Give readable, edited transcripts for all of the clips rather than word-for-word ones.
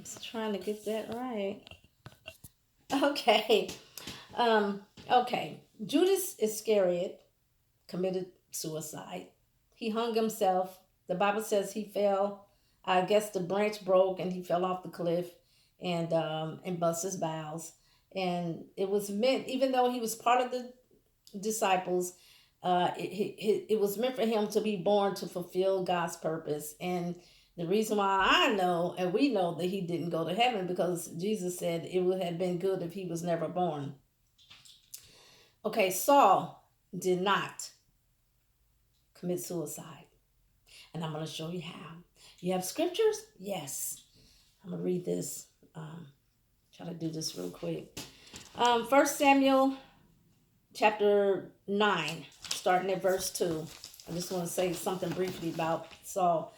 Just trying to get that right. Okay. Um, okay. Judas Iscariot committed suicide. He hung himself. The Bible says he fell. I guess the branch broke and he fell off the cliff and bust his bowels. And it was meant, even though he was part of the disciples, it was meant for him to be born to fulfill God's purpose. And the reason why I know and we know that he didn't go to heaven because Jesus said it would have been good if he was never born. Okay, Saul did not commit suicide. And I'm going to show you how. You have scriptures? Yes. I'm going to read this. Try to do this real quick. 1 Samuel chapter 9, starting at verse 2. I just want to say something briefly about Saul.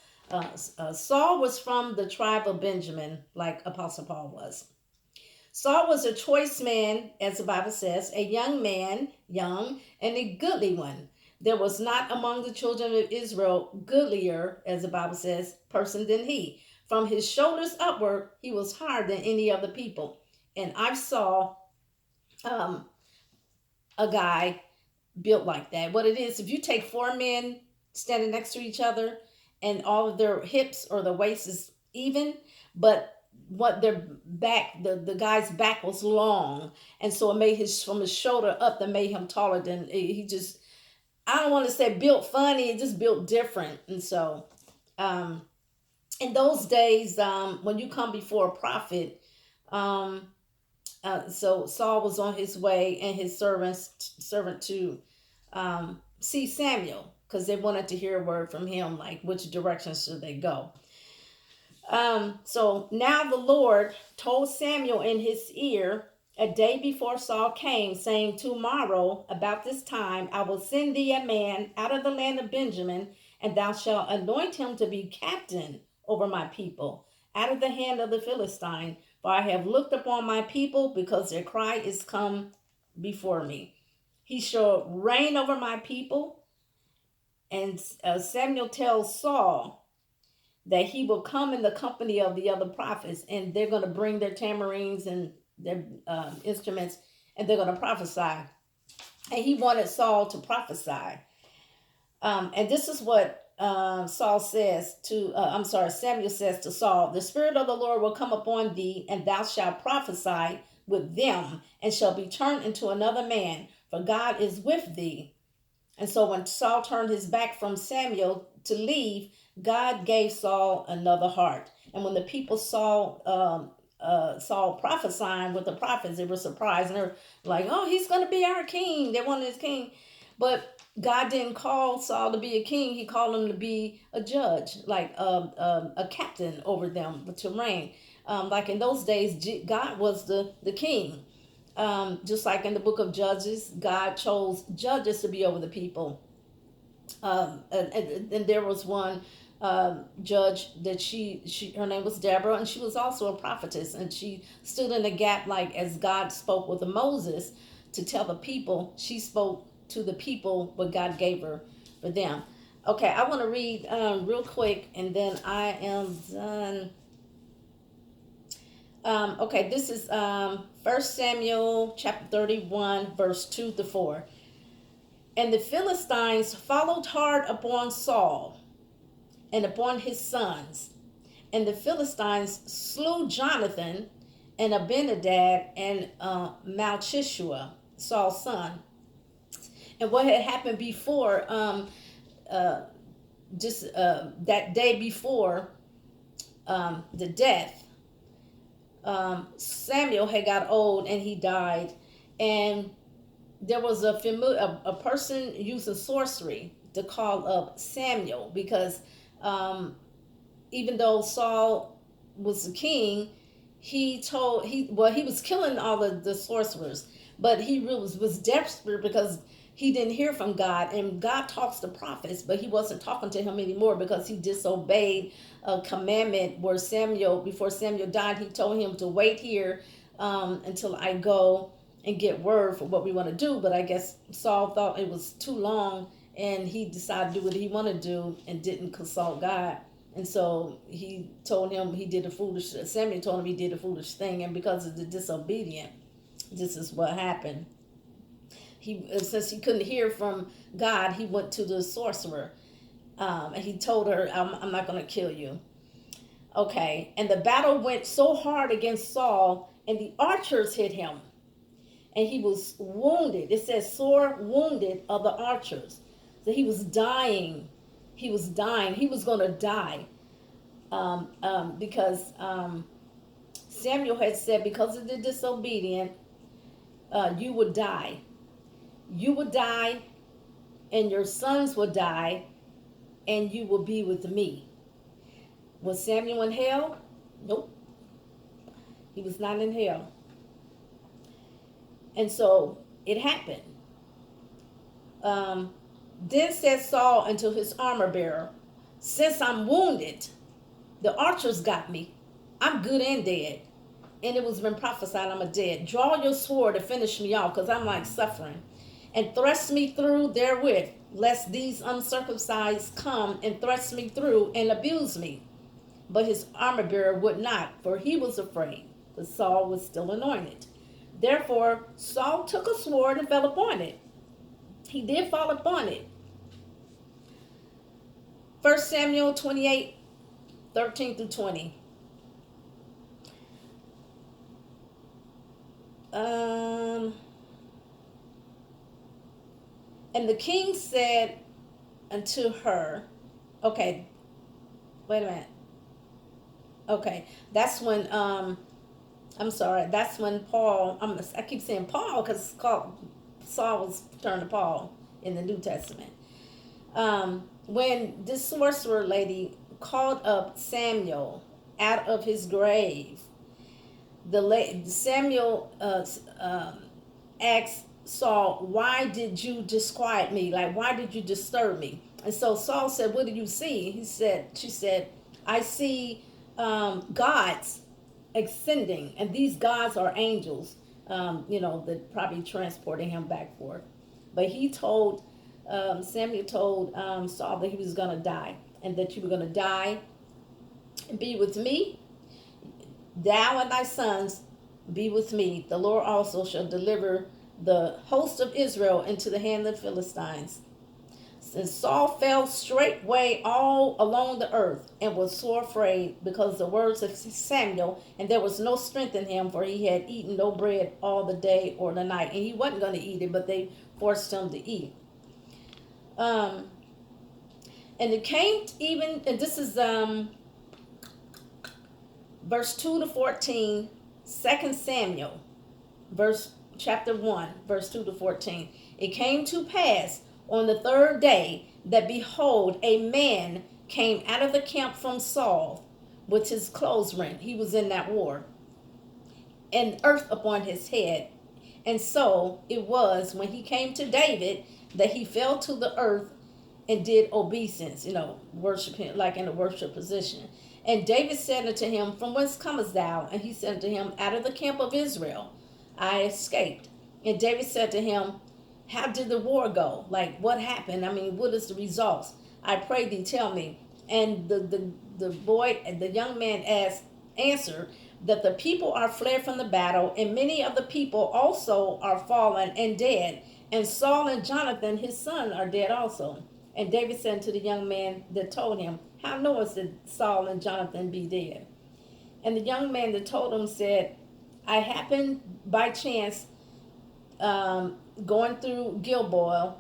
Saul was from the tribe of Benjamin, like Apostle Paul was. Saul was a choice man, as the Bible says, a young man, young, and a goodly one. There was not among the children of Israel goodlier, as the Bible says, person than he. From his shoulders upward, he was higher than any other people. And I saw a guy built like that. What it is, if you take four men standing next to each other and all of their hips or the waist is even, but what their back, the guy's back was long, and so it made his from his shoulder up that made him taller than he just. I don't want to say built funny, it just built different, and so in those days, when you come before a prophet, um, so Saul was on his way and his servant to see Samuel because they wanted to hear a word from him, like which direction should they go. So now the Lord told Samuel in his ear a day before Saul came, saying, tomorrow, about this time, I will send thee a man out of the land of Benjamin, and thou shalt anoint him to be captain over my people, out of the hand of the Philistine. For I have looked upon my people, because their cry is come before me. He shall reign over my people. And Samuel tells Saul that he will come in the company of the other prophets, and they're going to bring their tamarines and their instruments, and they're going to prophesy. And he wanted Saul to prophesy. And this is what Samuel says to Saul, the Spirit of the Lord will come upon thee, and thou shalt prophesy with them, and shall be turned into another man, for God is with thee. And so when Saul turned his back from Samuel to leave, God gave Saul another heart. And when the people saw Saul prophesying with the prophets, they were surprised, and they're like, oh, he's going to be our king. They wanted his king. But God didn't call Saul to be a king. He called him to be a judge, like a captain over them, to reign. Like in those days, God was the king. Just like in the book of Judges, God chose judges to be over the people. And there was one judge that her name was Deborah, and she was also a prophetess, and she stood in the gap, like as God spoke with Moses to tell the people. She spoke to the people what God gave her for them. Okay, I want to read real quick, and then I am done. Okay, this is 1 Samuel chapter 31, verse 2 to 4. And the Philistines followed hard upon Saul and upon his sons. And the Philistines slew Jonathan and Abinadab and Malchishua, Saul's son. And what had happened before, that day before the death, Samuel had got old and he died, and there was a person using sorcery to call up Samuel, because even though Saul was the king, he was killing all the sorcerers, but he really was desperate because he didn't hear from God, and God talks to prophets, but he wasn't talking to him anymore because he disobeyed a commandment where before Samuel died, he told him to wait here until I go and get word for what we want to do. But I guess Saul thought it was too long, and he decided to do what he wanted to do and didn't consult God. And so he told him he did a foolish. Samuel told him he did a foolish thing, and because of the disobedient, this is what happened. He since he couldn't hear from God, he went to the sorcerer, and he told her, I'm not going to kill you." Okay, and the battle went so hard against Saul, and the archers hit him, and he was wounded. It says sore wounded of the archers. So he was dying. He was dying. He was going to die, because Samuel had said, because of the disobedient, you would die. You would die, and your sons would die, and you will be with me. Was Samuel in hell? Nope. He was not in hell. And so it happened. Then said Saul unto his armor bearer, "Since I'm wounded, the archers got me. I'm good and dead. And it was been prophesied I'm a dead. Draw your sword to finish me off, because I'm like suffering. And thrust me through therewith, lest these uncircumcised come and thrust me through and abuse me." But his armor bearer would not, for he was afraid, because Saul was still anointed. Therefore Saul took a sword and fell upon it. He did fall upon it. 1 Samuel 28, 13 through 20. And the king said unto her, okay, wait a minute. Okay, that's when I'm sorry, that's when Paul, I keep saying Paul because Saul was turned to Paul in the New Testament. When this sorcerer lady called up Samuel out of his grave, Samuel asked Saul, "Why did you disquiet me? Like, why did you disturb me?" And so Saul said, "What do you see?" She said, "I see gods ascending, and these gods are angels, that probably transporting him back forth." But Samuel told Saul that he was going to die, and that you were going to die and be with me. Thou and thy sons be with me. The Lord also shall deliver the host of Israel into the hand of the Philistines. And Saul fell straightway all along the earth, and was sore afraid because of the words of Samuel, and there was no strength in him, for he had eaten no bread all the day or the night. And he wasn't going to eat it, but they forced him to eat. And it came even, and this is verse 2 to 14, 2 Samuel, chapter 1, verse 2 to 14. It came to pass on the third day that, behold, a man came out of the camp from Saul with his clothes rent. He was in that war. And earth upon his head. And so it was, when he came to David, that he fell to the earth and did obeisance, worship him, like in a worship position. And David said unto him, "From whence comest thou?" And he said unto him, "Out of the camp of Israel I escaped." And David said to him, "How did the war go? Like, what happened? I mean, what is the results? I pray thee, tell me." And the young man answered, that the people are fled from the battle, and many of the people also are fallen and dead. And Saul and Jonathan his son are dead also. And David said to the young man that told him, "How knowest that Saul and Jonathan be dead?" And the young man that told him said, "I happened by chance going through Gilboa,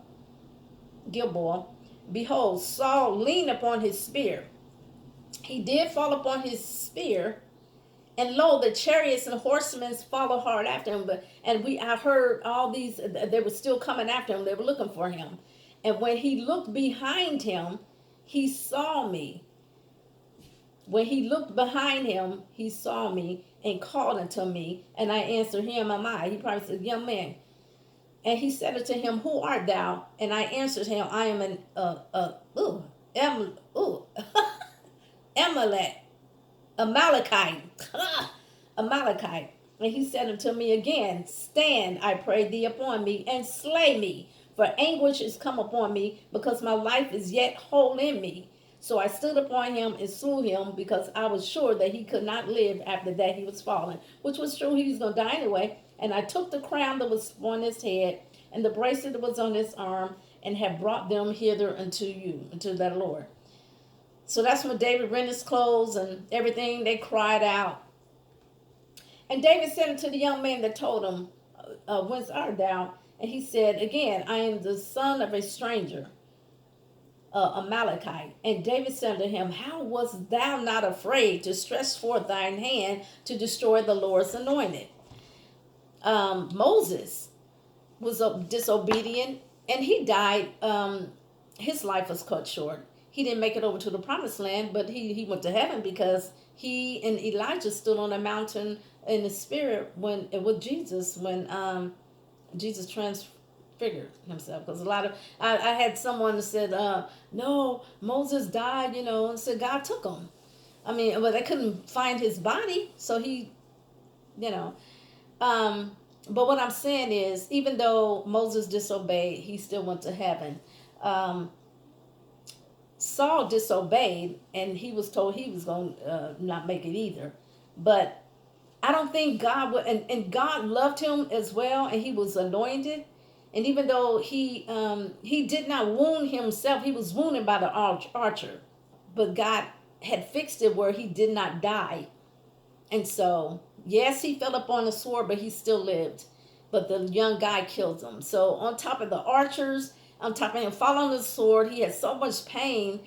behold, Saul leaned upon his spear. He did fall upon his spear, and lo, the chariots and horsemen followed hard after him. I heard all these, they were still coming after him. They were looking for him. And when he looked behind him, he saw me. When he looked behind him, he saw me and called unto me. And I answered him, am I? He probably said, "Young man." And he said unto him, "Who art thou?" And I answered him, "I am an Amalekite. Amalekite." And he said unto me again, "Stand, I pray thee, upon me, and slay me. For anguish is come upon me, because my life is yet whole in me." So I stood upon him and slew him because I was sure that he could not live after that he was fallen, which was true. He was going to die anyway. And I took the crown that was on his head and the bracelet that was on his arm and have brought them hither unto you, unto that Lord. So that's when David rent his clothes and everything. They cried out. And David said unto the young man that told him, whence art thou? And he said, again, I am the son of a stranger, Amalekite. And David said unto him, how wast thou not afraid to stretch forth thine hand to destroy the Lord's anointed? Moses was disobedient and he died. His life was cut short. He didn't make it over to the promised land, but he went to heaven because he and Elijah stood on a mountain in the spirit when with Jesus when Jesus transfigured himself. Because a lot of I had someone that said no, Moses died, and said God took him. I mean, but they couldn't find his body, so he, you know. But what I'm saying is, even though Moses disobeyed, he still went to heaven. Saul disobeyed, and he was told he was going to not make it either. But I don't think God would, and God loved him as well, and he was anointed. And even though he did not wound himself, he was wounded by the archer. But God had fixed it where he did not die. And so, yes, he fell upon the sword, but he still lived. But the young guy killed him. So on top of the archers, on top of him falling on the sword, he had so much pain.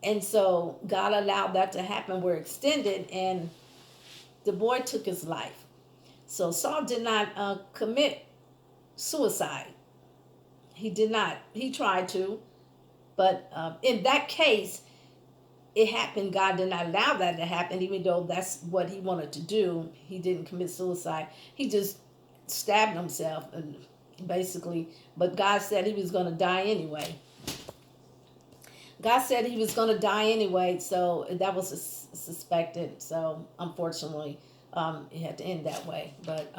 And so God allowed that to happen. We're extended, and the boy took his life. So Saul did not commit suicide. He did not. He tried to. But in that case, it happened. God did not allow that to happen, even though that's what he wanted to do. He didn't commit suicide. He just stabbed himself, and basically. But God said he was going to die anyway. God said he was going to die anyway, so that was suspected. So unfortunately, it had to end that way. But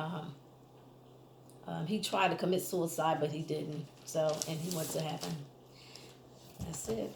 he tried to commit suicide, but he didn't. So, and he went to heaven. That's it.